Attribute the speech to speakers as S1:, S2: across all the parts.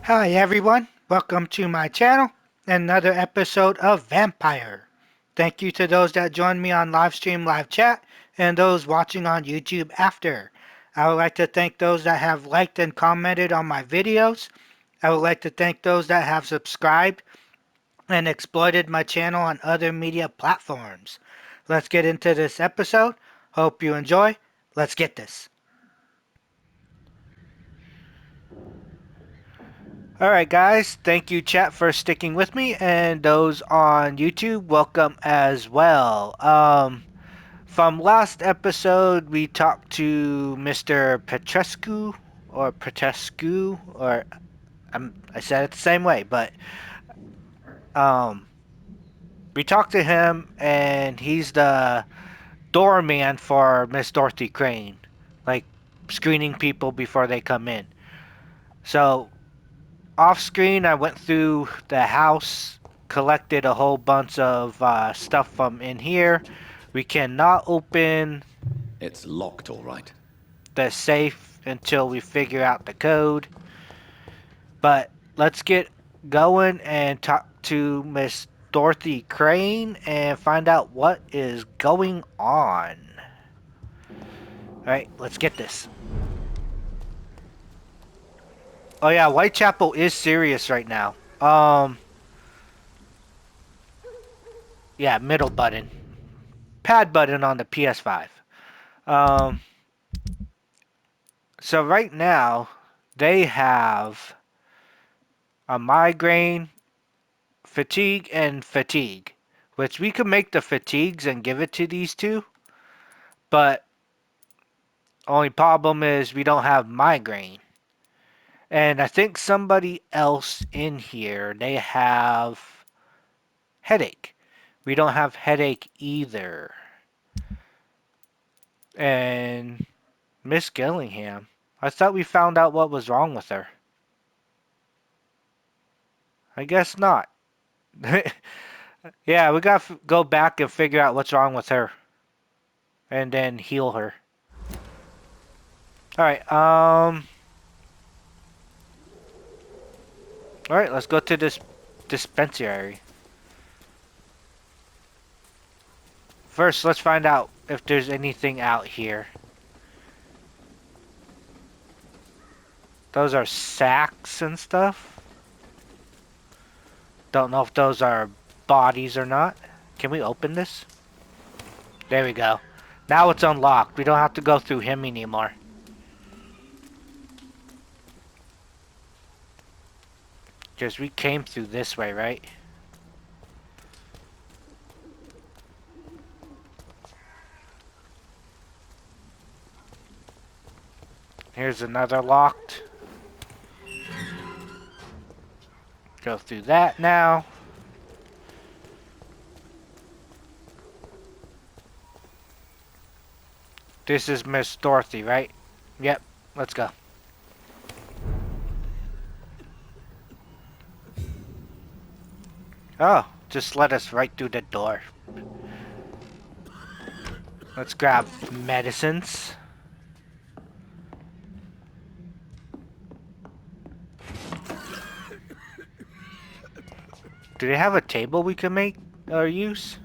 S1: Hi everyone, welcome to my channel, another episode of Vampyr. Thank you to those that joined me on live stream, live chat, and those watching on YouTube after. I would like to thank those that have liked and commented on my videos. I would like to thank those that have subscribed and exploited my channel on other media platforms. Let's get into this episode. Hope you enjoy. Let's get this. Alright guys, thank you chat for sticking with me, and those on YouTube, welcome as well. From last episode, we talked to Mr. Petrescu, or I said it the same way, but um, we talked to him, and he's the doorman for Miss Dorothy Crane, like screening people before they come in. So off screen, I went through the house, collected a whole bunch of stuff from in here. We cannot open
S2: It's locked, all right.
S1: the safe until we figure out the code. But let's get going and talk to Miss Dorothy Crane and find out what is going on. Alright, let's get this. Oh yeah, Whitechapel is serious right now. Yeah, middle button. Pad button on the PS5. Um, so right now, they have a migraine, fatigue, and fatigue. Which we could make the fatigues and give it to these two. But only problem is we don't have migraine. And I think somebody else in here, they have headache. We don't have headache either. And Miss Gillingham, I thought we found out what was wrong with her. I guess not. Yeah, we gotta go back and figure out what's wrong with her. And then heal her. Alright, Alright, let's go to this dispensary. First, let's find out if there's anything out here. Those are sacks and stuff. Don't know if those are bodies or not. Can we open this? There we go. Now it's unlocked. We don't have to go through him anymore. Because we came through this way, right? Here's another locked. Go through that now. This is Miss Dorothy, right? Yep, let's go. Oh, just let us right through the door. Let's grab medicines. Do they have a table we can make or use?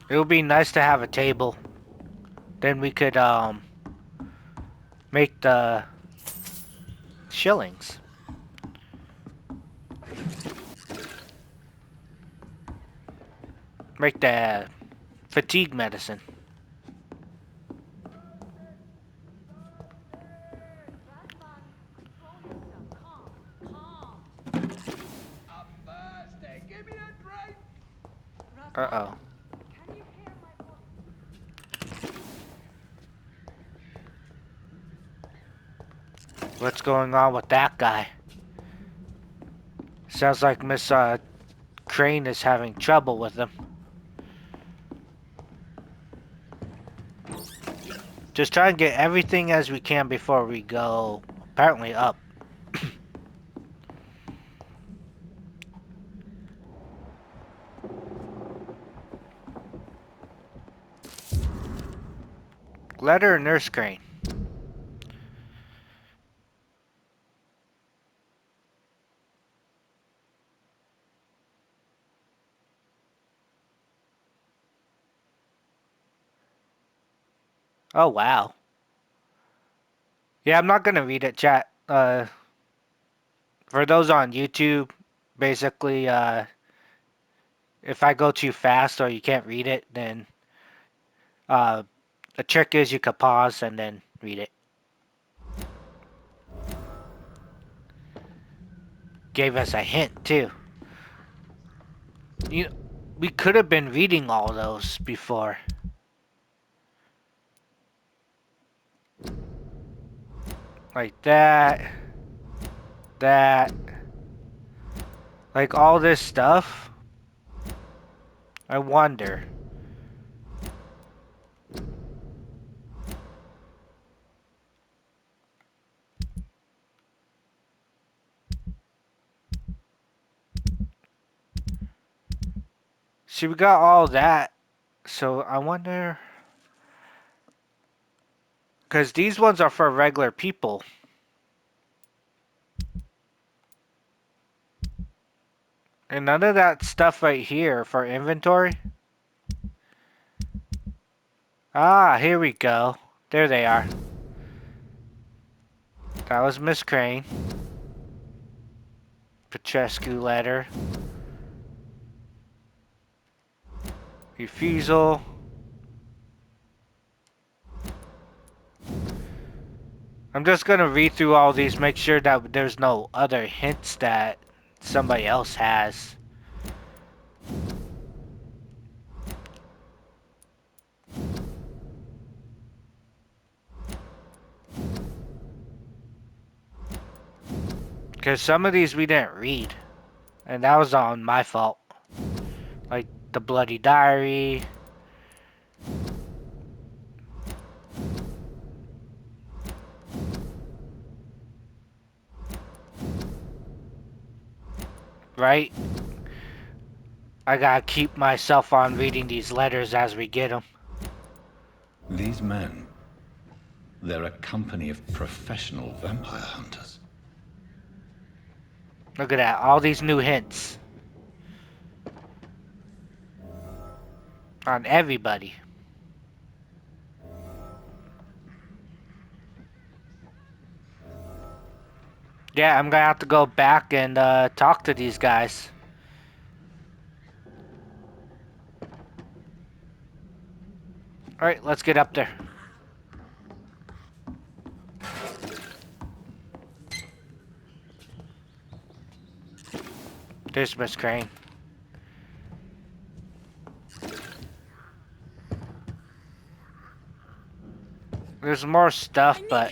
S1: It would be nice to have a table. Then we could make the shillings. Make the fatigue medicine. Uh-oh. What's going on with that guy? Sounds like Miss Crane is having trouble with him. Just try and get everything as we can before we go, apparently, up. Letter Nurse Crane. Oh, wow. Yeah, I'm not gonna read it, chat. For those on YouTube, basically, if I go too fast or you can't read it, then uh, the trick is you could pause and then read it. Gave us a hint too. You, we could have been reading all those before. Like that, that, like all this stuff. I wonder. See, we got all that. So I wonder. Because these ones are for regular people. And none of that stuff right here for inventory. Ah, here we go. There they are. That was Miss Crane. Petrescu letter. Refusal. I'm just gonna read through all these, make sure that there's no other hints that somebody else has. Because some of these we didn't read. And that was on my fault. Like the bloody diary. Right? I gotta keep myself on reading these letters as we get them.
S2: These men, they're a company of professional vampire hunters.
S1: Look at that, all these new hints. On everybody. Yeah, I'm gonna have to go back and talk to these guys. Alright, let's get up there. There's Miss Crane. There's more stuff, but...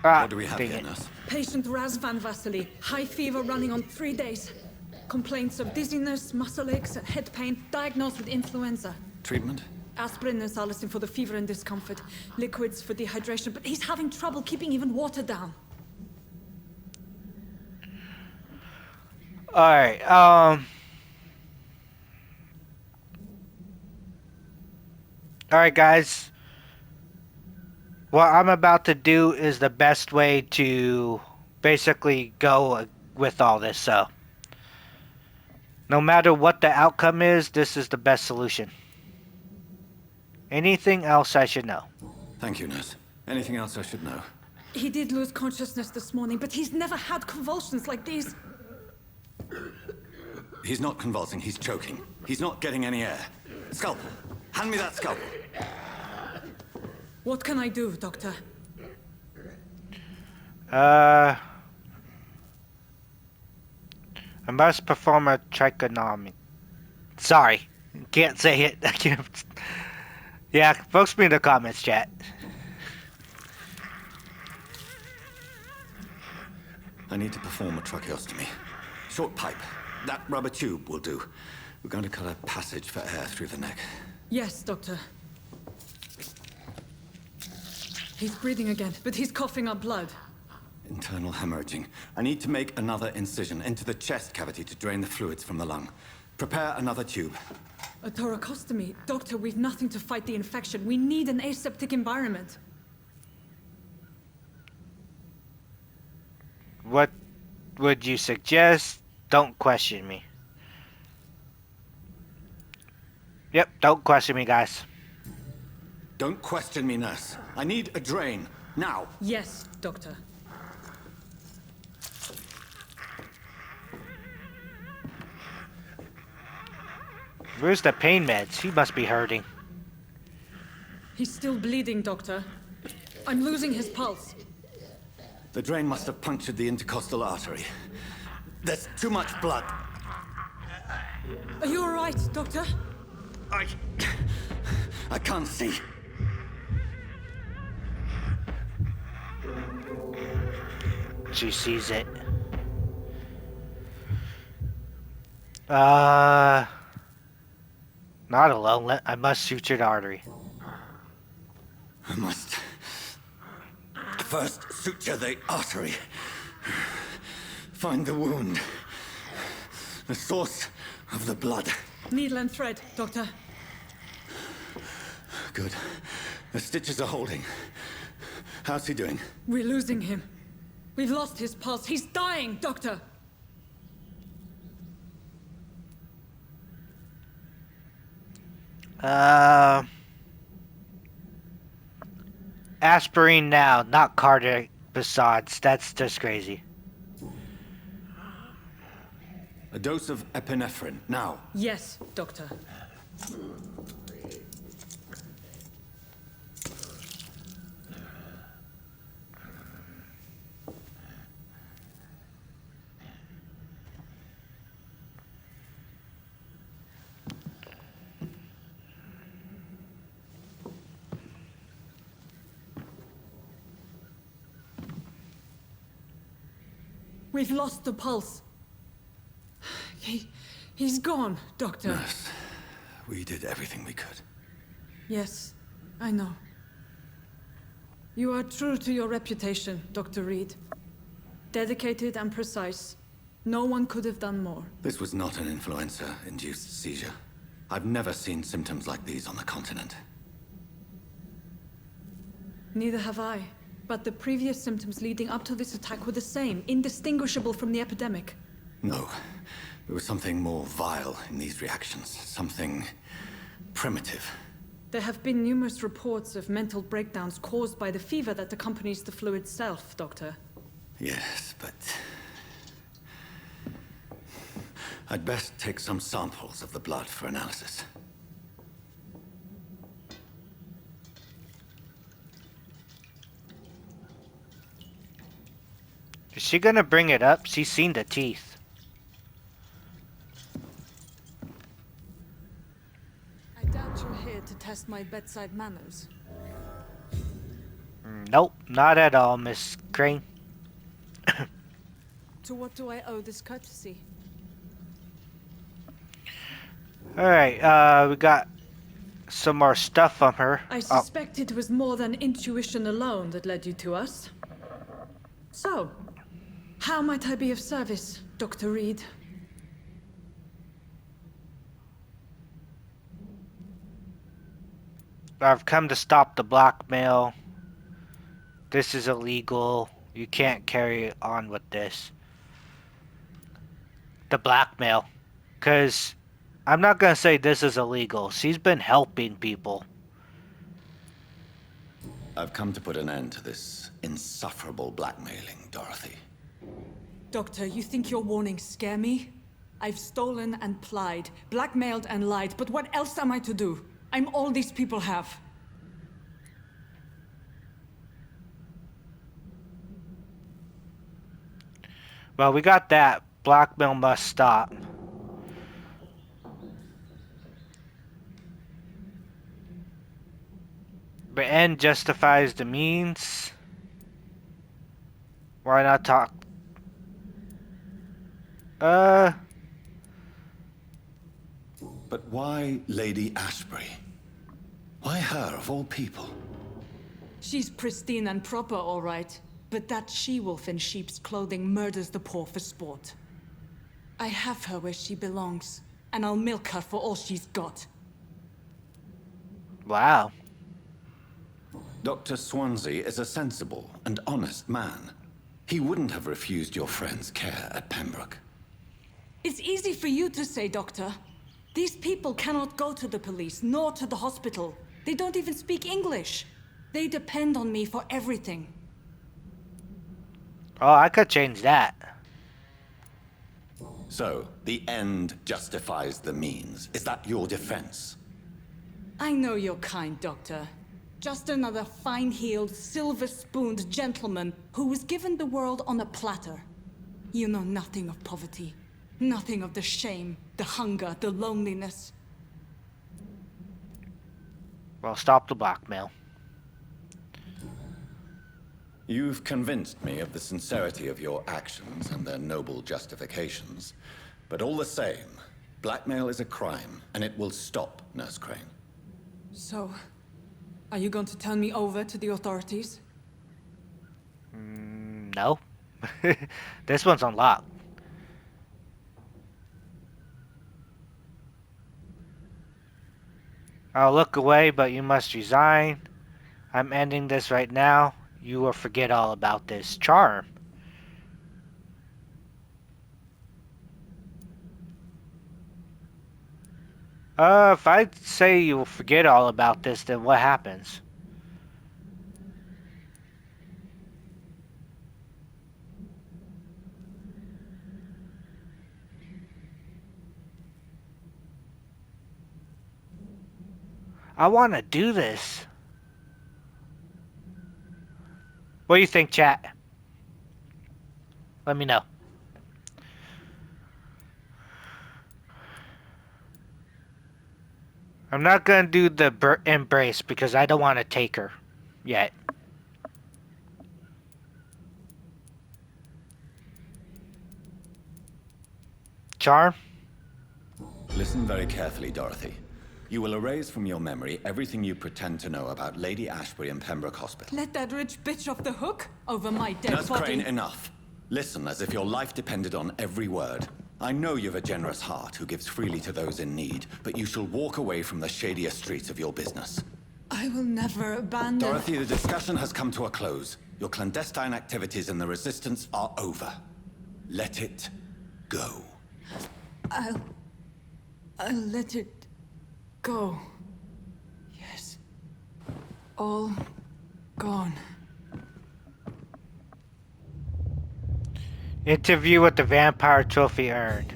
S1: Ah,
S2: What do we have
S1: dang
S2: here,
S1: it.
S2: nurse?
S3: Patient Raz Van Vasily, high fever running on 3 days. Complaints of dizziness, muscle aches, and head pain, diagnosed with influenza.
S2: Treatment?
S3: Aspirin and salicin for the fever and discomfort, liquids for dehydration, but he's having trouble keeping even water down.
S1: Alright, Alright, guys. What I'm about to do is the best way to basically go with all this, so... No matter what the outcome is, this is the best solution. Anything else I should know?
S2: Thank you, nurse. Anything else I should know?
S3: He did lose consciousness this morning, but he's never had convulsions like these.
S2: He's not convulsing, he's choking. He's not getting any air. Scalpel! Hand me that scalpel!
S3: What can I do, Doctor?
S1: I must perform a trichotomy. Sorry, can't say it. I can't. Yeah, post me in the comments, chat.
S2: I need to perform a tracheostomy. Short pipe. That rubber tube will do. We're going to cut a passage for air through the neck.
S3: Yes, Doctor. He's breathing again, but he's coughing up blood.
S2: Internal hemorrhaging. I need to make another incision into the chest cavity to drain the fluids from the lung. Prepare another tube.
S3: A thoracostomy. Doctor, we've nothing to fight the infection. We need an aseptic environment.
S1: What would you suggest? Don't question me. Yep, don't question me, guys.
S2: Don't question me, nurse. I need a drain. Now.
S3: Yes, Doctor.
S1: Where's the pain meds? He must be hurting.
S3: He's still bleeding, Doctor. I'm losing his pulse.
S2: The drain must have punctured the intercostal artery. There's too much blood.
S3: Are you all right, Doctor?
S2: I can't see.
S1: She sees it. Not alone. I must suture the artery.
S2: I must first suture the artery. Find the wound. The source of the blood.
S3: Needle and thread, Doctor.
S2: Good. The stitches are holding. How's he doing?
S3: We're losing him. We've lost his pulse. He's dying, Doctor.
S1: Aspirin now, not cardiac besides. That's just crazy.
S2: A dose of epinephrine, now.
S3: Yes, Doctor. We've lost the pulse. He's gone, Doctor.
S2: Nurse, we did everything we could.
S3: Yes, I know. You are true to your reputation, Dr. Reed. Dedicated and precise. No one could have done more.
S2: This was not an influenza-induced seizure. I've never seen symptoms like these on the continent.
S3: Neither have I. But the previous symptoms leading up to this attack were the same, indistinguishable from the epidemic.
S2: No. There was something more vile in these reactions. Something primitive.
S3: There have been numerous reports of mental breakdowns caused by the fever that accompanies the flu itself, Doctor.
S2: Yes, but... I'd best take some samples of the blood for analysis.
S1: Is she gonna bring it up? She's seen the teeth.
S3: I doubt you're here to test my bedside manners.
S1: Nope, not at all, Miss Crane.
S3: To what do I owe this courtesy?
S1: Alright, we got some more stuff from her.
S3: I suspect it was more than intuition alone that led you to us. So, how might I be of service, Dr. Reed?
S1: I've come to stop the blackmail. This is illegal. You can't carry on with this. The blackmail. Because I'm not going to say this is illegal. She's been helping people.
S2: I've come to put an end to this insufferable blackmailing, Dorothy.
S3: Doctor, you think your warnings scare me? I've stolen and plied, blackmailed and lied, but what else am I to do? I'm all these people have.
S1: Well, we got that. Blackmail must stop. The end justifies the means. Why not talk?
S2: But why Lady Ashbury? Why her, of all people?
S3: She's pristine and proper, all right. But that she-wolf in sheep's clothing murders the poor for sport. I have her where she belongs, and I'll milk her for all she's got.
S1: Wow.
S2: Dr. Swansea is a sensible and honest man. He wouldn't have refused your friend's care at Pembroke.
S3: It's easy for you to say, Doctor. These people cannot go to the police, nor to the hospital. They don't even speak English. They depend on me for everything.
S1: Oh, I could change that.
S2: So, the end justifies the means. Is that your defense?
S3: I know you're kind, Doctor. Just another fine-heeled, silver-spooned gentleman who was given the world on a platter. You know nothing of poverty. Nothing of the shame, the hunger, the loneliness.
S1: Well, stop the blackmail.
S2: You've convinced me of the sincerity of your actions and their noble justifications. But all the same, blackmail is a crime, and it will stop, Nurse Crane.
S3: So, are you going to turn me over to the authorities?
S1: No. This one's unlocked. I'll look away, but you must resign. I'm ending this right now. You will forget all about this charm. If I say you will forget all about this, then what happens? I want to do this. What do you think, chat? Let me know. I'm not going to do the embrace because I don't want to take her yet. Charm?
S2: Listen very carefully, Dorothy. You will erase from your memory everything you pretend to know about Lady Ashbury and Pembroke Hospital.
S3: Let that rich bitch off the hook over my dead
S2: Nurse
S3: body.
S2: Crane, enough. Listen as if your life depended on every word. I know you've a generous heart who gives freely to those in need, but you shall walk away from the shadier streets of your business.
S3: I will never abandon...
S2: Dorothy, the discussion has come to a close. Your clandestine activities in the Resistance are over. Let it go.
S3: I'll let it go. Yes. All gone.
S1: Interview with the Vampire Trophy earned.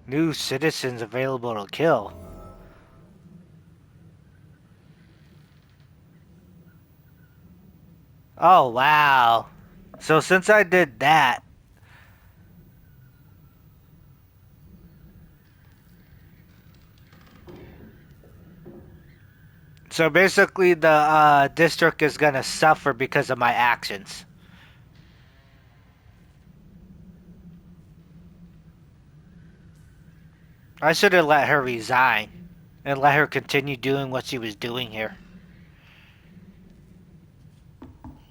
S1: New citizens available to kill. Oh, wow. So since I did that, so basically the district is gonna suffer because of my actions. I should have let her resign and let her continue doing what she was doing here.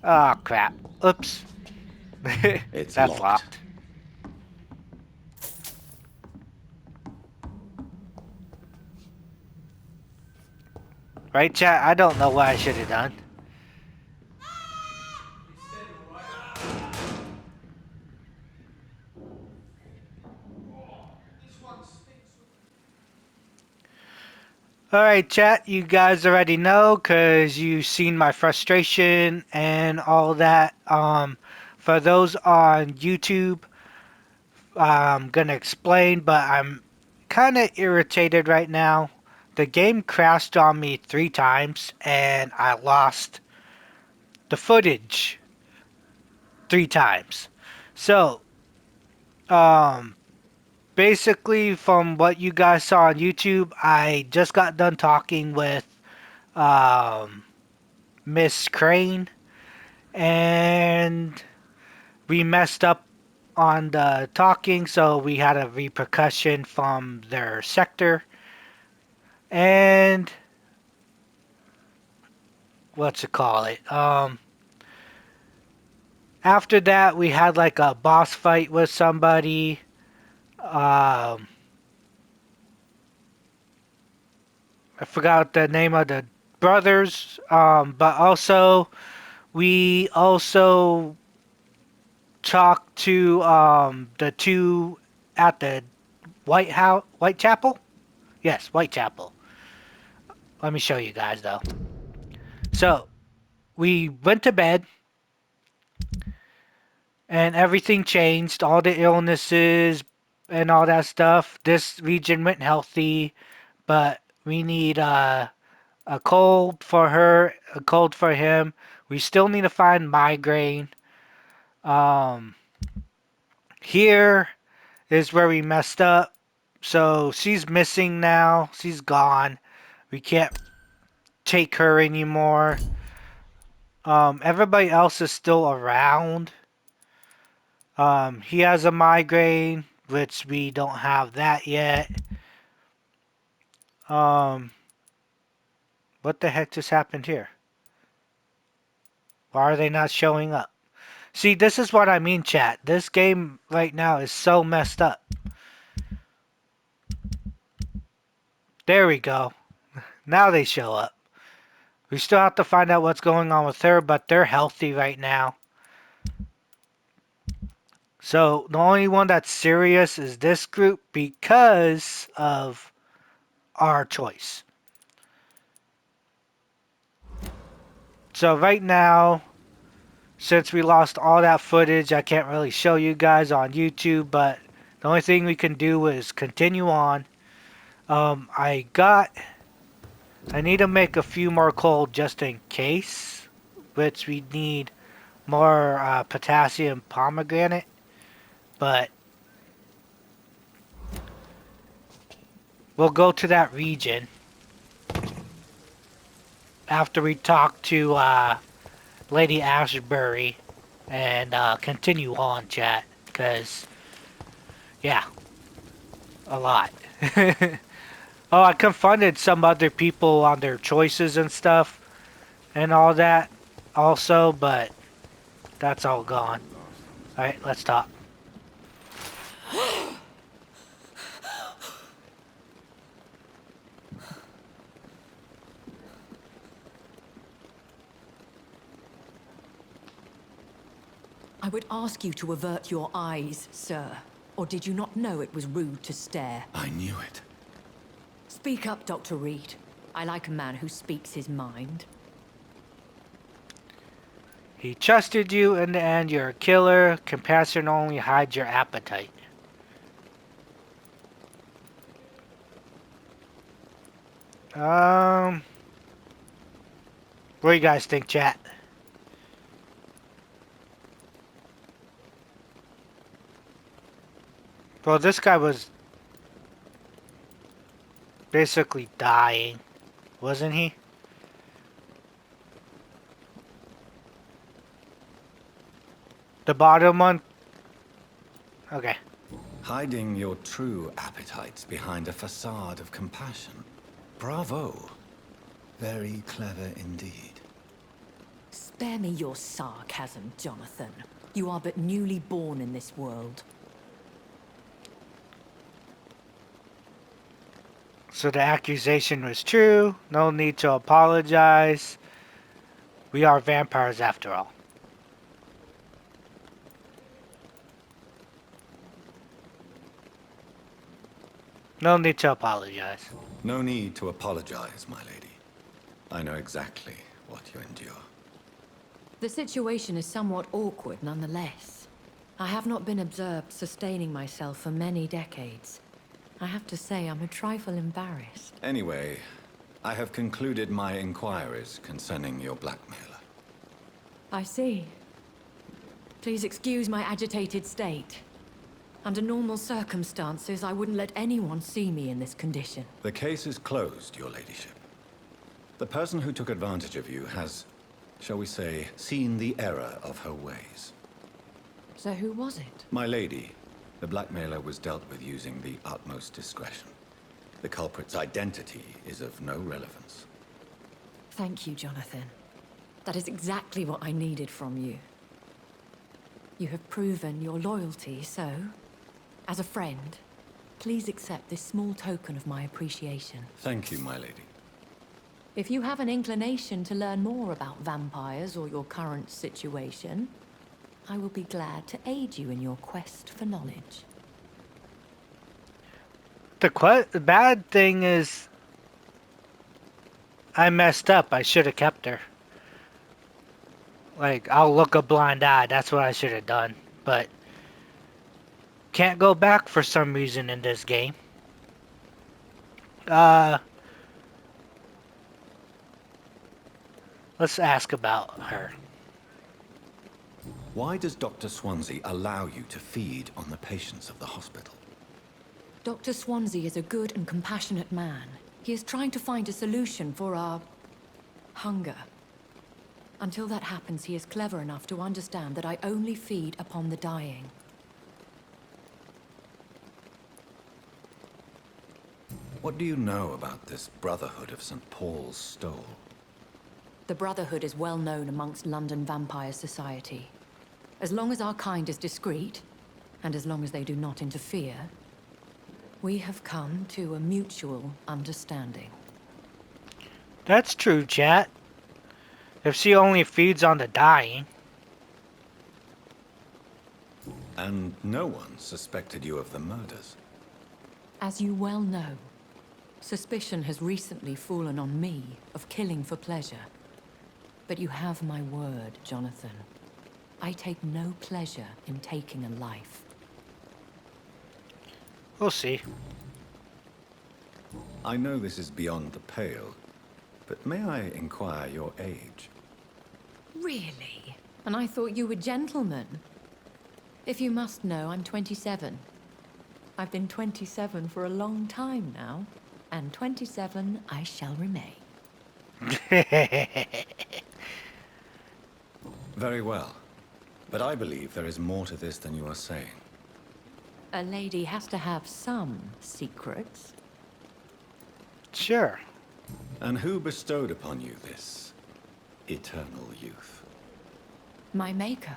S1: Oh crap. Oops.
S2: It's
S1: That's
S2: locked.
S1: Right, chat? I don't know what I should have done. Alright, chat, you guys already know because you've seen my frustration and all that. For those on YouTube, I'm gonna explain, but I'm kind of irritated right now. The game crashed on me 3 times and I lost the footage 3 times. So, basically, from what you guys saw on YouTube, I just got done talking with Miss Crane, and we messed up on the talking, so we had a repercussion from their sector. And what's it call it? After that, we had like a boss fight with somebody. I forgot the name of the brothers, but also we also talked to the two at the Whitechapel? Yes, Whitechapel. Let me show you guys though. So we went to bed and everything changed. All the illnesses and all that stuff. This region went healthy, but we need a cold for her, a cold for him. We still need to find migraine. Um, Here is where we messed up. So she's missing now. She's gone. We can't take her anymore. Everybody else is still around. He has a migraine, which we don't have that yet. Um, what the heck just happened here? Why are they not showing up? See, this is what I mean, chat. This game right now is so messed up. There we go. Now they show up. We still have to find out what's going on with her, but they're healthy right now. So the only one that's serious is this group because of our choice. So right now, since we lost all that footage, I can't really show you guys on YouTube, but the only thing we can do is continue on. I need to make a few more coal just in case, which we need more potassium pomegranate, but we'll go to that region after we talk to Lady Ashbury and continue on, chat, because, yeah, a lot. Oh, I confronted some other people on their choices and stuff and all that also, but that's all gone. Alright, let's talk.
S4: I would ask you to avert your eyes, sir. Or did you not know it was rude to stare?
S2: I knew it.
S4: Speak up, Dr. Reed. I like a man who speaks his mind.
S1: He trusted you, in the end you're a killer. Compassion only hides your appetite. What do you guys think, chat? Well, this guy was basically dying, wasn't he? The bottom one? Okay.
S2: Hiding your true appetites behind a facade of compassion. Bravo. Very clever indeed.
S4: Spare me your sarcasm, Jonathan. You are but newly born in this world.
S1: So the accusation was true. No need to apologize. We are vampires after all. No need to apologize.
S2: No need to apologize, my lady. I know exactly what you endure.
S4: The situation is somewhat awkward nonetheless. I have not been observed sustaining myself for many decades. I have to say I'm a trifle embarrassed.
S2: Anyway, I have concluded my inquiries concerning your blackmailer.
S4: I see. Please excuse my agitated state. Under normal circumstances, I wouldn't let anyone see me in this condition.
S2: The case is closed, your ladyship. The person who took advantage of you has, shall we say, seen the error of her ways.
S4: So who was it?
S2: My lady, the blackmailer was dealt with using the utmost discretion. The culprit's identity is of no relevance.
S4: Thank you, Jonathan. That is exactly what I needed from you. You have proven your loyalty, so, as a friend, please accept this small token of my appreciation.
S2: Thank you, my lady.
S4: If you have an inclination to learn more about vampires or your current situation, I will be glad to aid you in your quest for knowledge.
S1: The bad thing is I messed up. I should have kept her. Like, I'll look a blind eye. That's what I should have done. But can't go back for some reason in this game. Let's ask about her.
S2: Why does Dr. Swansea allow you to feed on the patients of the hospital?
S4: Dr. Swansea is a good and compassionate man. He is trying to find a solution for our hunger. Until that happens, he is clever enough to understand that I only feed upon the dying.
S2: What do you know about this Brotherhood of St. Paul's Stole?
S4: The Brotherhood is well known amongst London vampire society. As long as our kind is discreet, and as long as they do not interfere, we have come to a mutual understanding.
S1: That's true, chat. If she only feeds on the dying.
S2: And no one suspected you of the murders.
S4: As you well know, suspicion has recently fallen on me of killing for pleasure. But you have my word, Jonathan. I take no pleasure in taking a life.
S1: We'll see.
S2: I know this is beyond the pale, but may I inquire your age?
S4: Really? And I thought you were gentlemen. If you must know, I'm 27. I've been 27 for a long time now, and 27 I shall remain.
S2: Very well. But I believe there is more to this than you are saying.
S4: A lady has to have some secrets.
S1: Sure.
S2: And who bestowed upon you this eternal youth?
S4: My maker.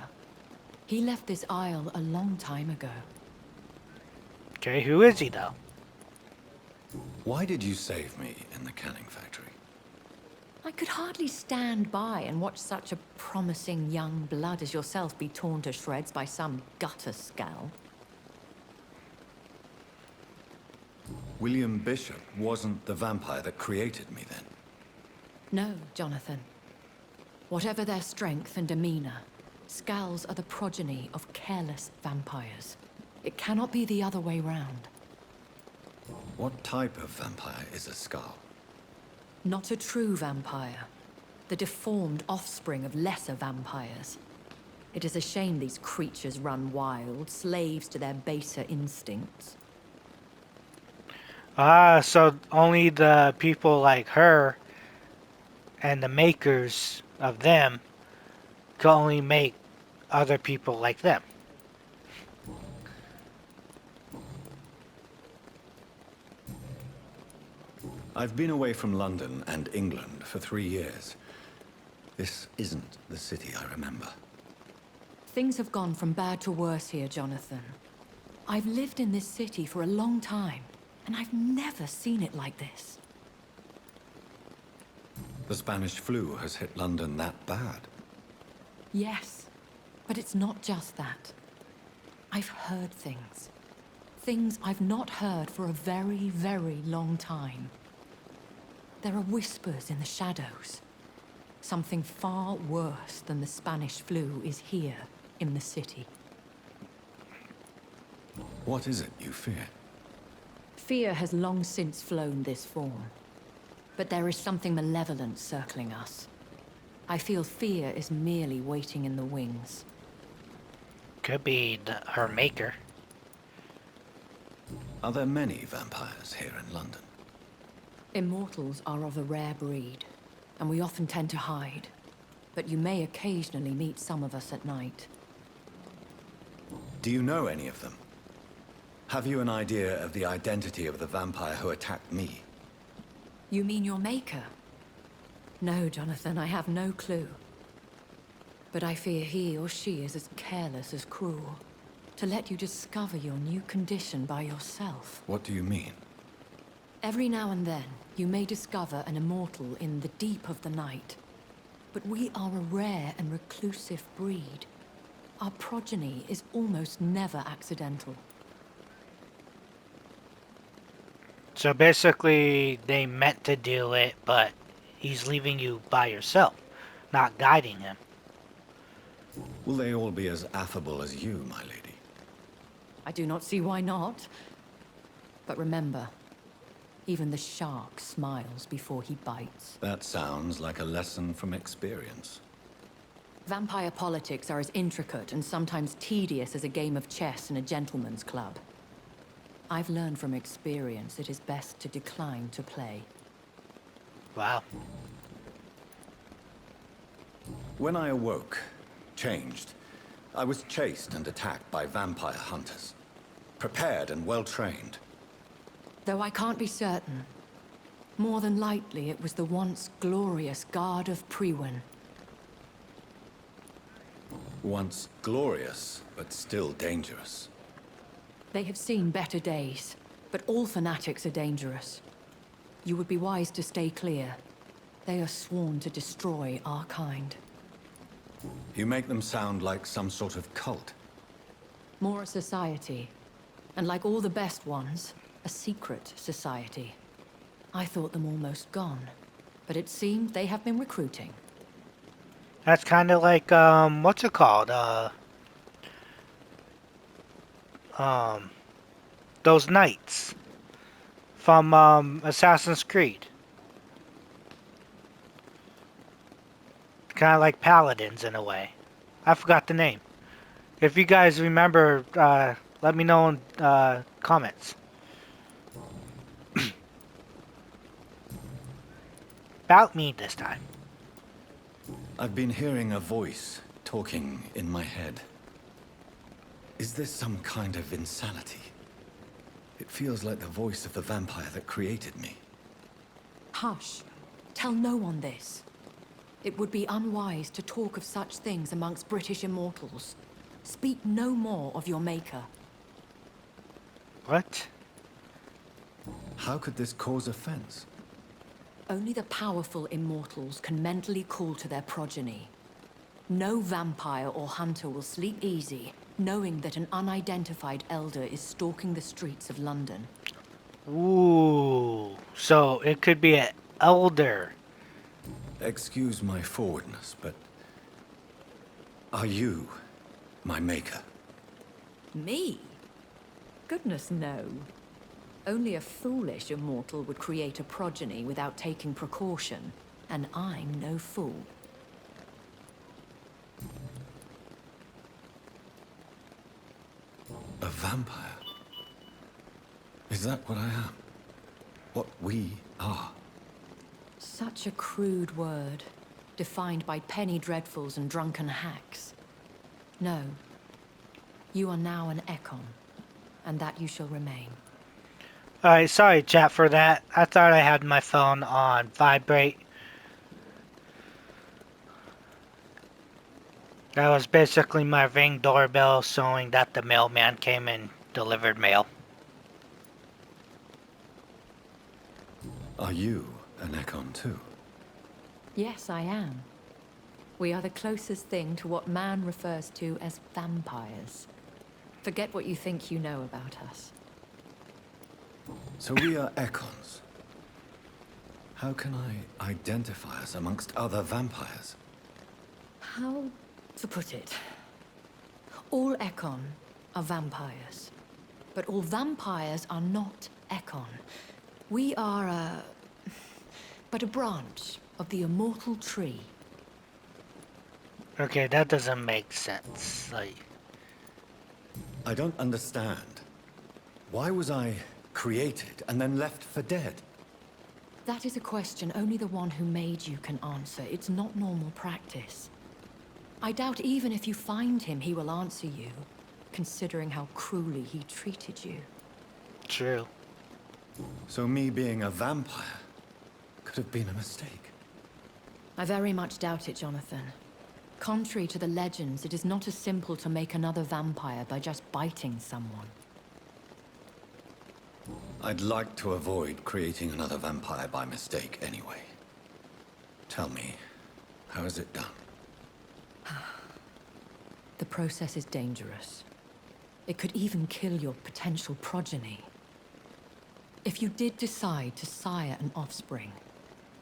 S4: He left this isle a long time ago.
S1: Okay, who is he though?
S2: Why did you save me in the canning factory?
S4: I could hardly stand by and watch such a promising young blood as yourself be torn to shreds by some gutter scowl.
S2: William Bishop wasn't the vampire that created me then.
S4: No, Jonathan. Whatever their strength and demeanor, scowls are the progeny of careless vampires. It cannot be the other way round.
S2: What type of vampire is a skull?
S4: Not a true vampire. The deformed offspring of lesser vampires. It is a shame these creatures run wild, slaves to their baser instincts.
S1: Ah, so only the people like her and the makers of them can only make other people like them.
S2: I've been away from London and England for 3 years. This isn't the city I remember.
S4: Things have gone from bad to worse here, Jonathan. I've lived in this city for a long time, and I've never seen it like this.
S2: The Spanish flu has hit London that bad.
S4: Yes, but it's not just that. I've heard things. Things I've not heard for a very, very long time. There are whispers in the shadows. Something far worse than the Spanish flu is here in the city.
S2: What is it you fear?
S4: Fear has long since flown this form. But there is something malevolent circling us. I feel fear is merely waiting in the wings.
S1: Could be her maker.
S2: Are there many vampires here in London?
S4: Immortals are of a rare breed, and we often tend to hide. But you may occasionally meet some of us at night.
S2: Do you know any of them? Have you an idea of the identity of the vampire who attacked me?
S4: You mean your maker? No, Jonathan, I have no clue. But I fear he or she is as careless as cruel. To let you discover your new condition by yourself.
S2: What do you mean?
S4: Every now and then, you may discover an immortal in the deep of the night. But we are a rare and reclusive breed. Our progeny is almost never accidental.
S1: So basically, they meant to do it, but he's leaving you by yourself, not guiding him.
S2: Will they all be as affable as you, my lady?
S4: I do not see why not. But remember, even the shark smiles before he bites.
S2: That sounds like a lesson from experience.
S4: Vampire politics are as intricate and sometimes tedious as a game of chess in a gentleman's club. I've learned from experience it is best to decline to play.
S1: Wow.
S2: When I awoke, changed, I was chased and attacked by vampire hunters. Prepared and well-trained.
S4: Though I can't be certain, more than likely it was the once glorious Guard of Priwen.
S2: Once glorious, but still dangerous.
S4: They have seen better days, but all fanatics are dangerous. You would be wise to stay clear. They are sworn to destroy our kind.
S2: You make them sound like some sort of cult.
S4: More a society, and like all the best ones, a secret society. I thought them almost gone, but it seemed they have been recruiting.
S1: That's kind of like, what's it called? Those knights from, Assassin's Creed. Kind of like paladins in a way. I forgot the name. If you guys remember, let me know in, comments. About me this time.
S2: I've been hearing a voice talking in my head. Is this some kind of insanity? It feels like the voice of the vampire that created me.
S4: Hush. Tell no one this. It would be unwise to talk of such things amongst British immortals. Speak no more of your maker.
S1: What?
S2: How could this cause offense?
S4: Only the powerful immortals can mentally call to their progeny. No vampire or hunter will sleep easy, knowing that an unidentified elder is stalking the streets of London.
S1: Ooh. So it could be an elder.
S2: Excuse my forwardness, but... are you my maker?
S4: Me? Goodness, no. Only a foolish immortal would create a progeny without taking precaution, and I'm no fool.
S2: A vampire? Is that what I am? What we are?
S4: Such a crude word, defined by penny dreadfuls and drunken hacks. No. You are now an Ekon, and that you shall remain.
S1: Alright, sorry chat for that. I thought I had my phone on vibrate. That was basically my Ring doorbell showing that the mailman came and delivered mail.
S2: Are you an Ekon too?
S4: Yes, I am. We are the closest thing to what man refers to as vampires. Forget what you think you know about us.
S2: So we are Ekons. How can I identify us amongst other vampires?
S4: How to put it? All Ekon are vampires. But all vampires are not Ekon. We are but a branch of the immortal tree.
S1: Okay, that doesn't make sense. Like,
S2: I don't understand. Why was I created and then left for dead?
S4: That is a question only the one who made you can answer. It's not normal practice. I doubt even if you find him, he will answer you, considering how cruelly he treated you.
S1: true.
S2: So me being a vampire could have been a mistake.
S4: I very much doubt it, Jonathan. Contrary to the legends, it is not as simple to make another vampire by just biting someone.
S2: I'd like to avoid creating another vampire by mistake anyway. Tell me, how is it done?
S4: The process is dangerous. It could even kill your potential progeny. If you did decide to sire an offspring,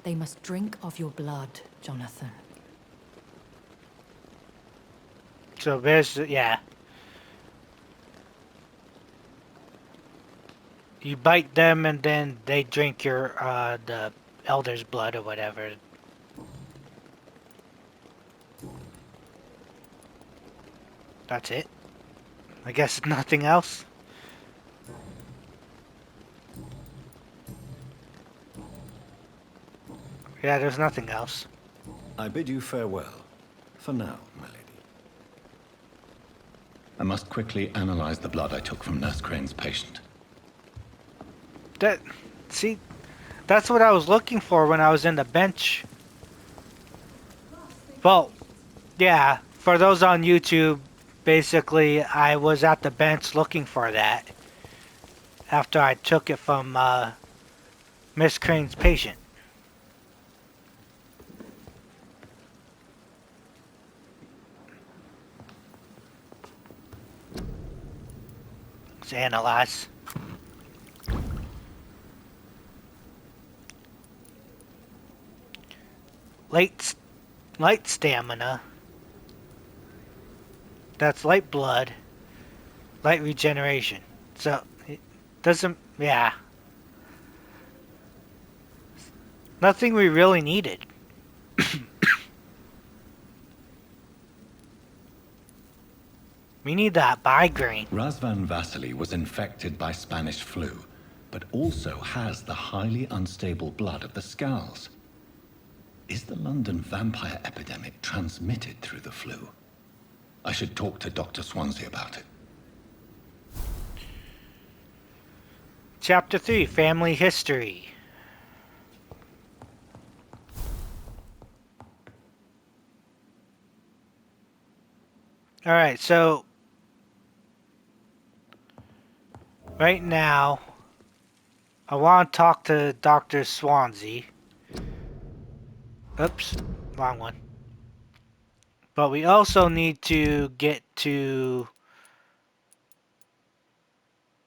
S4: they must drink of your blood, Jonathan.
S1: So there's, yeah. You bite them and then they drink your, the elder's blood or whatever. That's it. I guess nothing else. Yeah, there's nothing else.
S2: I bid you farewell. For now, my lady. I must quickly analyze the blood I took from Nurse Crane's patient.
S1: See, that's what I was looking for when I was in the bench. Well, yeah, for those on YouTube, basically, I was at the bench looking for that after I took it from Miss Crane's patient. Let's analyze. Light stamina. That's light blood. Light regeneration. So, it doesn't, yeah. Nothing we really needed. We need that migraine.
S2: Razvan Vasily was infected by Spanish flu, but also has the highly unstable blood of the Scowls. Is the London vampire epidemic transmitted through the flu? I should talk to Dr. Swansea about it.
S1: Chapter 3, Family History. Alright, so right now I want to talk to Dr. Swansea. Oops, wrong one. But we also need to get to...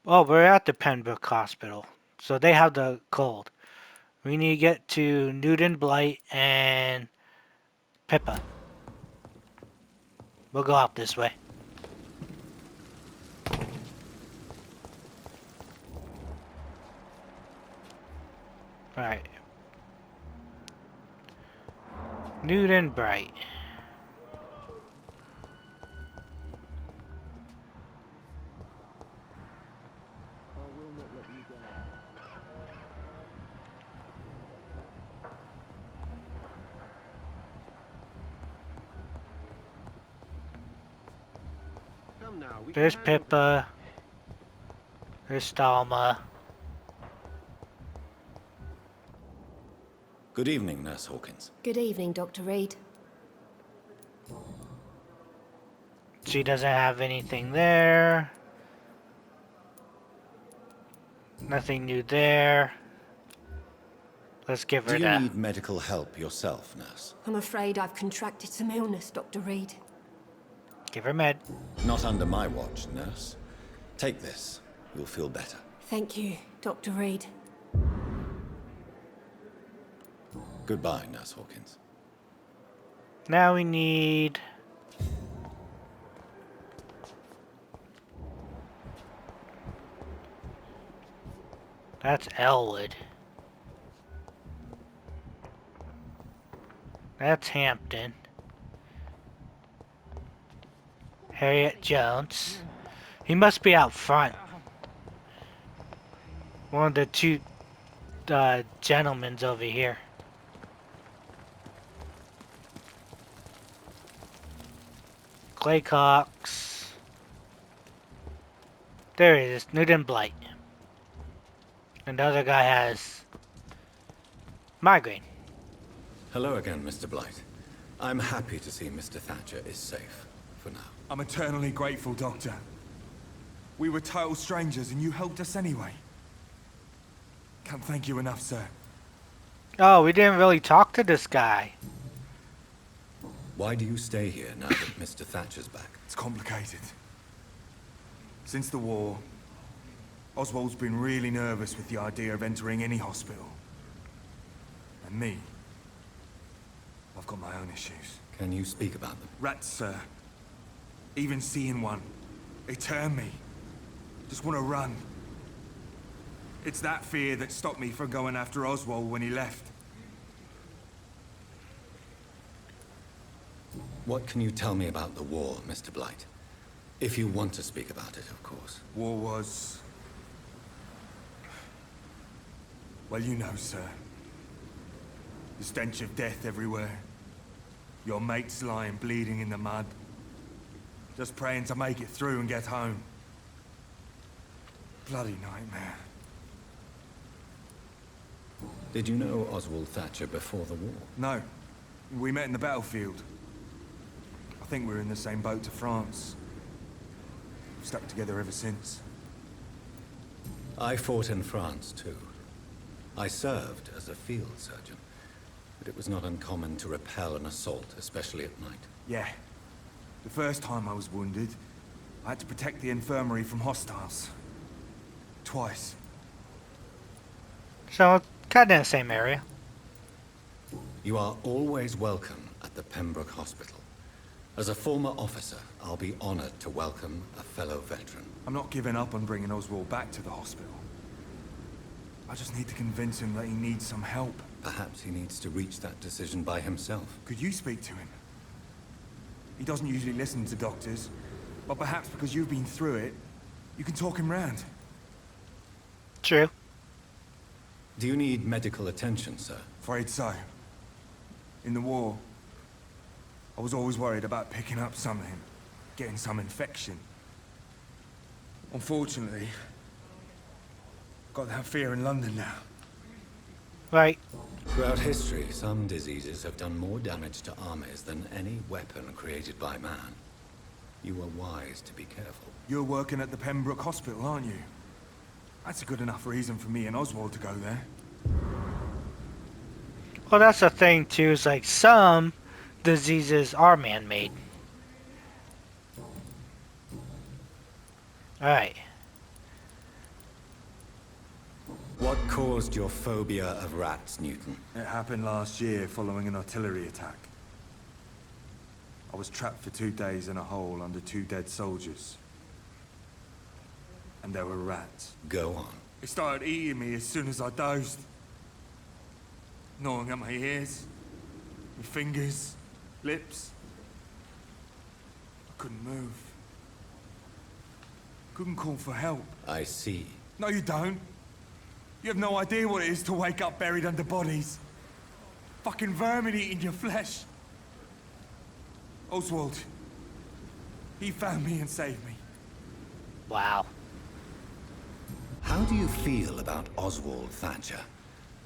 S1: Oh, we're at the Pembroke Hospital. So they have the cold. We need to get to Newton Blight and Pippa. We'll go out this way. Alright. Newton Bright. There's Pippa. There's Stalma.
S2: Good evening, Nurse Hawkins.
S5: Good evening, Dr. Reed.
S1: She doesn't have anything there. Nothing new there. Let's give her
S2: Do you
S1: that.
S2: need medical help yourself, Nurse?
S5: I'm afraid I've contracted some illness, Dr. Reed.
S1: Give her med.
S2: Not under my watch, Nurse. Take this. You'll feel better.
S5: Thank you, Dr. Reed.
S2: Goodbye, Nurse Hawkins.
S1: Now we need... That's Elwood. That's Hampton. Harriet Jones. He must be out front. One of the two gentlemen's over here. Clay Cox. There it is, Newton Blight. And the other guy has migraine.
S2: Hello again, Mr. Blight. I'm happy to see Mr. Thatcher is safe, for now.
S6: I'm eternally grateful, Doctor. We were total strangers and you helped us anyway. Can't thank you enough, sir.
S1: Oh, we didn't really talk to this guy.
S2: Why do you stay here now that Mr. Thatcher's back?
S6: It's complicated. Since the war, Oswald's been really nervous with the idea of entering any hospital. And me, I've got my own issues.
S2: Can you speak about them?
S6: Rats, sir. Even seeing one, they turn me. Just want to run. It's that fear that stopped me from going after Oswald when he left.
S2: What can you tell me about the war, Mr. Blight? If you want to speak about it, of course.
S6: War was... well, you know, sir. The stench of death everywhere. Your mates lying bleeding in the mud. Just praying to make it through and get home. Bloody nightmare.
S2: Did you know Oswald Thatcher before the war?
S6: No. We met in the battlefield. I think we're in the same boat to France. We've stuck together ever since.
S2: I fought in France, too. I served as a field surgeon, but it was not uncommon to repel an assault, especially at night.
S6: Yeah. The first time I was wounded, I had to protect the infirmary from hostiles. Twice.
S1: So, kind of in the same area.
S2: You are always welcome at the Pembroke Hospital. As a former officer, I'll be honored to welcome a fellow veteran.
S6: I'm not giving up on bringing Oswald back to the hospital. I just need to convince him that he needs some help.
S2: Perhaps he needs to reach that decision by himself.
S6: Could you speak to him? He doesn't usually listen to doctors, but perhaps because you've been through it, you can talk him round.
S1: True.
S2: Do you need medical attention, sir?
S6: Afraid so. In the war, I was always worried about picking up something, getting some infection. Unfortunately, I've got that fear in London now.
S1: Right.
S2: Throughout history, some diseases have done more damage to armies than any weapon created by man. You are wise to be careful.
S6: You're working at the Pembroke Hospital, aren't you? That's a good enough reason for me and Oswald to go there.
S1: Well, that's the thing too, is like some diseases are man-made. Alright.
S2: What caused your phobia of rats, Newton?
S6: It happened last year following an artillery attack. I was trapped for 2 days in a hole under 2 dead soldiers. And there were rats.
S2: Go on.
S6: They started eating me as soon as I dozed. Gnawing at my ears, my fingers, lips. I couldn't move. Couldn't call for help.
S2: I see.
S6: No, you don't. You have no idea what it is to wake up buried under bodies. Fucking vermin eating your flesh. Oswald. He found me and saved me.
S1: Wow.
S2: How do you feel about Oswald Thatcher?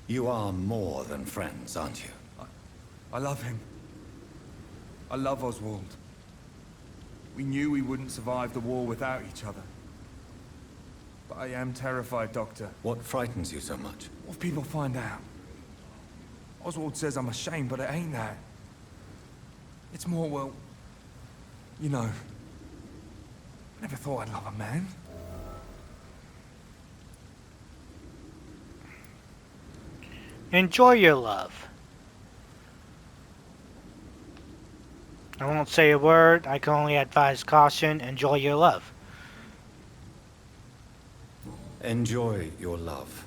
S2: You are more than friends, aren't you?
S6: I love him. I love Oswald. We knew we wouldn't survive the war without each other. But I am terrified, Doctor.
S2: What frightens you so much?
S6: What if people find out? Oswald says I'm ashamed, but it ain't that. It's more, well, you know, I never thought I'd love a man.
S1: Enjoy your love. I won't say a word. I can only advise caution. Enjoy your love.
S2: Enjoy your love.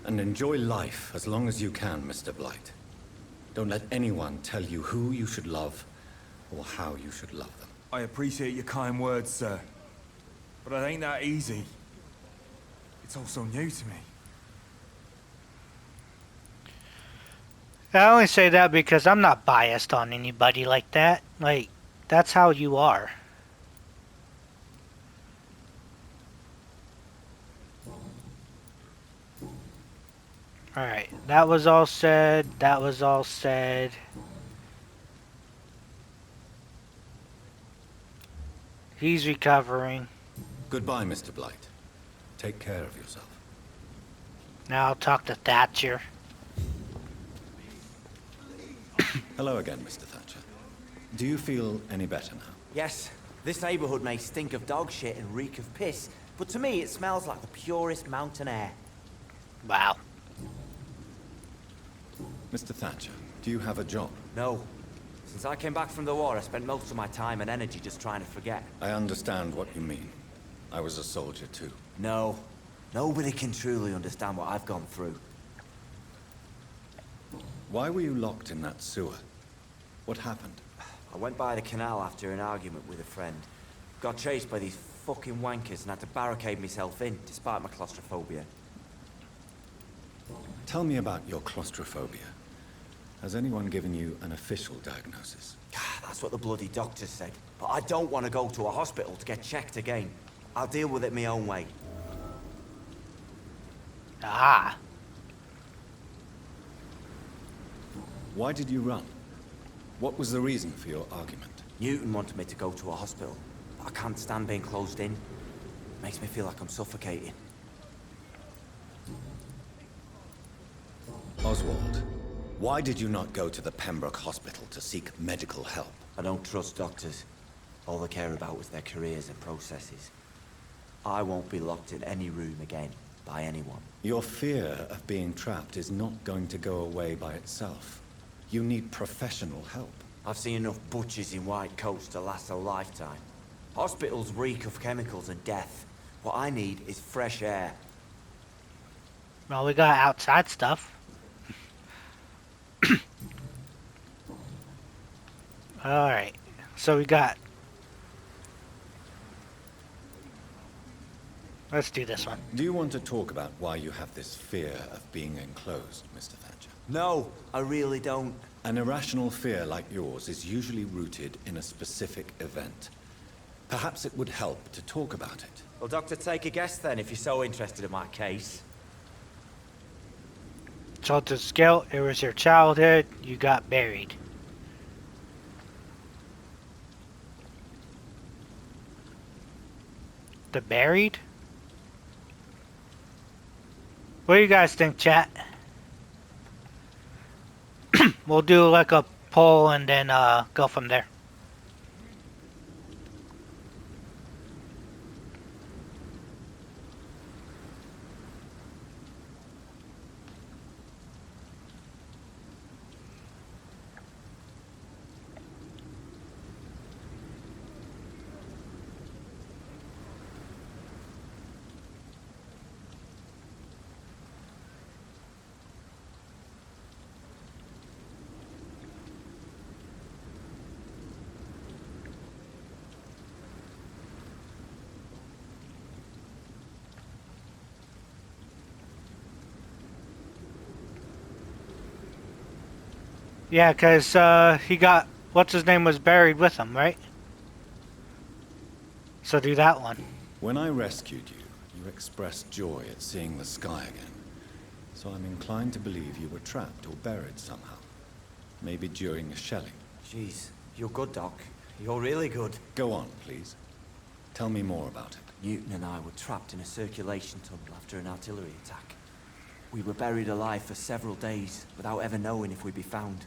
S2: And enjoy life as long as you can, Mr. Blight. Don't let anyone tell you who you should love or how you should love them.
S6: I appreciate your kind words, sir. But it ain't that easy. It's all so new to me.
S1: I only say that because I'm not biased on anybody like that. Like, that's how you are. Alright, that was all said. That was all said. He's recovering.
S2: Goodbye, Mr. Blight. Take care of yourself.
S1: Now I'll talk to Thatcher.
S2: Hello again, Mr. Thatcher. Do you feel any better now?
S7: Yes, this neighborhood may stink of dog shit and reek of piss, but to me it smells like the purest mountain air.
S1: Wow.
S2: Mr. Thatcher, do you have a job?
S7: No. Since I came back from the war, I spent most of my time and energy just trying to forget.
S2: I understand what you mean. I was a soldier too.
S7: No. Nobody can truly understand what I've gone through.
S2: Why were you locked in that sewer? What happened?
S7: I went by the canal after an argument with a friend. Got chased by these fucking wankers and had to barricade myself in, despite my claustrophobia.
S2: Tell me about your claustrophobia. Has anyone given you an official diagnosis?
S7: That's what the bloody doctor said. But I don't want to go to a hospital to get checked again. I'll deal with it my own way.
S1: Ah.
S2: Why did you run? What was the reason for your argument?
S7: Newton wanted me to go to a hospital. But I can't stand being closed in. Makes me feel like I'm suffocating.
S2: Oswald, why did you not go to the Pembroke Hospital to seek medical help?
S7: I don't trust doctors. All they care about is their careers and processes. I won't be locked in any room again, by anyone.
S2: Your fear of being trapped is not going to go away by itself. You need professional help.
S7: I've seen enough butchers in white coats to last a lifetime. Hospitals reek of chemicals and death. What I need is fresh air.
S1: Well, we got outside stuff. Alright. So we got... Let's do this one.
S2: Do you want to talk about why you have this fear of being enclosed, Mr. Thatcher?
S7: No, I really don't.
S2: An irrational fear like yours is usually rooted in a specific event. Perhaps it would help to talk about it.
S7: Well, Doctor, take a guess then, if you're so interested in my case.
S1: So to scale, it was your childhood, you got buried. The buried? What do you guys think, chat? We'll do like a poll and then go from there. Yeah, because he got, what's his name was buried with him, right? So do that one.
S2: When I rescued you, you expressed joy at seeing the sky again. So I'm inclined to believe you were trapped or buried somehow. Maybe during a shelling.
S7: Jeez, you're good, Doc. You're really good.
S2: Go on, please. Tell me more about it.
S7: Newton and I were trapped in a circulation tunnel after an artillery attack. We were buried alive for several days without ever knowing if we'd be found.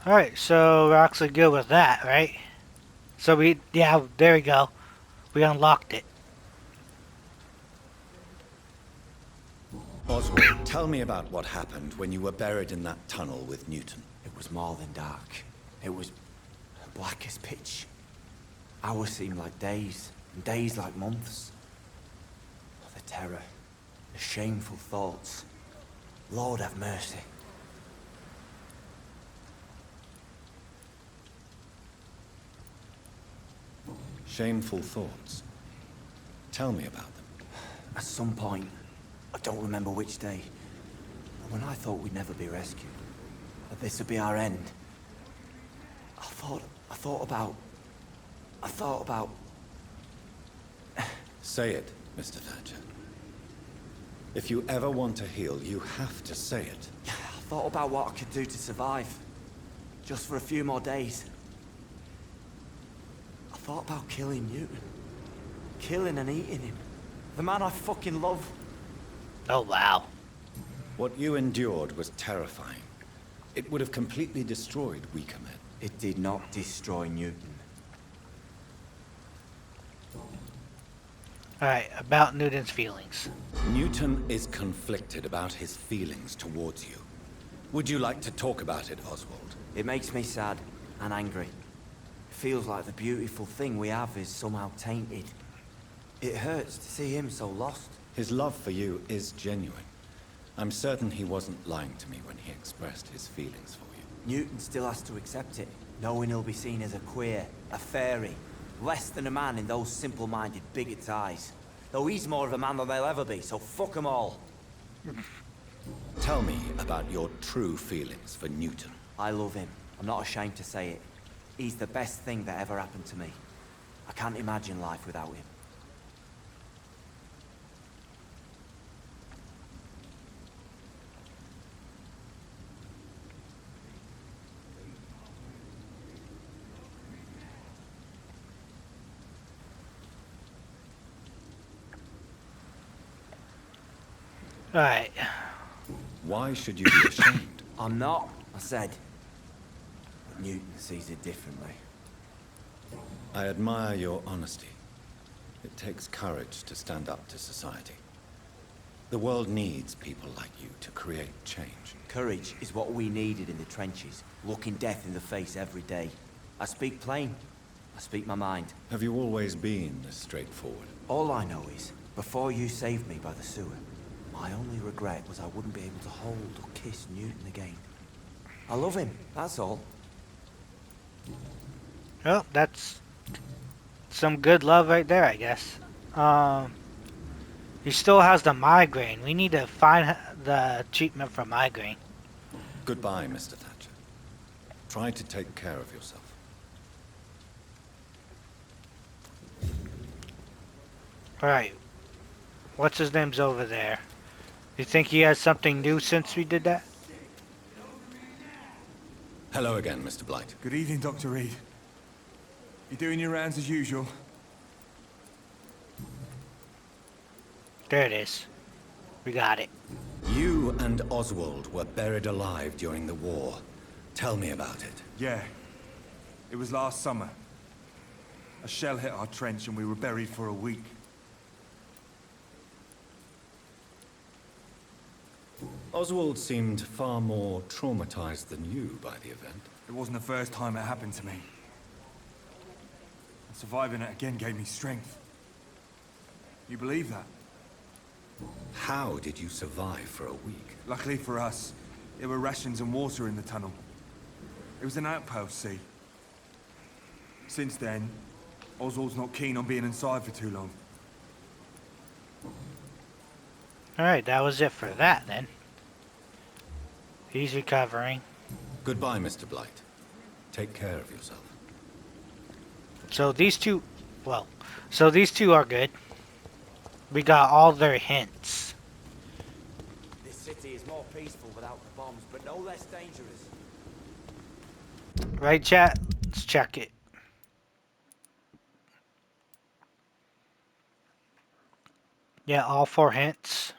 S1: Alright, so we're actually good with that, right? So we, yeah, there we go. We unlocked it.
S2: Oswald, tell me about what happened when you were buried in that tunnel with Newton.
S7: It was more than dark. It was black as pitch. Hours seemed like days, and days like months. The terror, the shameful thoughts. Lord have mercy.
S2: Shameful thoughts. Tell me about them.
S7: At some point, I don't remember which day, but when I thought we'd never be rescued, that this would be our end, I thought about...
S2: Say it, Mr. Thatcher. If you ever want to heal, you have to say it.
S7: I thought about what I could do to survive, just for a few more days. I thought about killing Newton. Killing and eating him. The man I fucking love.
S1: Oh, wow.
S2: What you endured was terrifying. It would have completely destroyed weaker men.
S7: It did not destroy Newton.
S1: Alright, about Newton's feelings.
S2: Newton is conflicted about his feelings towards you. Would you like to talk about it, Oswald?
S7: It makes me sad and angry. It feels like the beautiful thing we have is somehow tainted. It hurts to see him so lost.
S2: His love for you is genuine. I'm certain he wasn't lying to me when he expressed his feelings for you.
S7: Newton still has to accept it, knowing he'll be seen as a queer, a fairy, less than a man in those simple-minded bigots' eyes. Though he's more of a man than they'll ever be, so fuck them all.
S2: Tell me about your true feelings for Newton.
S7: I love him. I'm not ashamed to say it. He's the best thing that ever happened to me. I can't imagine life without him.
S1: Alright.
S2: Why should you be ashamed?
S7: I'm not, I said. But Newton sees it differently.
S2: I admire your honesty. It takes courage to stand up to society. The world needs people like you to create change.
S7: Courage is what we needed in the trenches, looking death in the face every day. I speak plain. I speak my mind.
S2: Have you always been this straightforward?
S7: All I know is, before you saved me by the sewer, my only regret was I wouldn't be able to hold or kiss Newton again. I love him, that's all.
S1: Well, that's some good love right there, I guess. He still has the migraine. We need to find the treatment for migraine.
S2: Goodbye, Mr. Thatcher. Try to take care of yourself.
S1: Alright. What's his name's over there? You think he has something new since we did that?
S2: Hello again, Mr. Blight.
S6: Good evening, Dr. Reed. You doing your rounds as usual?
S1: There it is. We got it.
S2: You and Oswald were buried alive during the war. Tell me about it.
S6: Yeah. It was last summer. A shell hit our trench and we were buried for a week.
S2: Oswald seemed far more traumatized than you by the event.
S6: It wasn't the first time it happened to me. And surviving it again gave me strength. You believe that?
S2: How did you survive for a week?
S6: Luckily for us, there were rations and water in the tunnel. It was an outpost, see? Since then, Oswald's not keen on being inside for too long.
S1: Alright, that was it for that then. He's recovering.
S2: Goodbye, Mr. Blight. Take care of yourself.
S1: So these two, so these two are good. We got all their hints.
S7: This city is more peaceful without the bombs, but no less dangerous.
S1: Right, chat? Let's check it. Yeah, all 4 hints.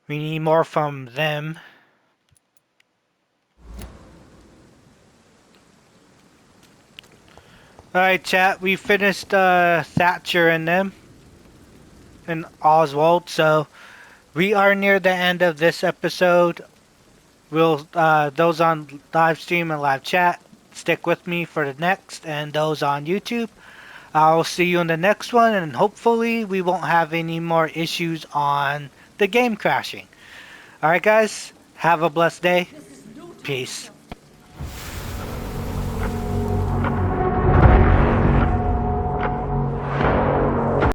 S1: We need more from them. Alright, chat, we finished Thatcher and them. And Oswald, so we are near the end of this episode. We'll, those on live stream and live chat, stick with me for the next, and those on YouTube, I'll see you in the next one, and hopefully we won't have any more issues on the game crashing. Alright guys, have a blessed day. Peace.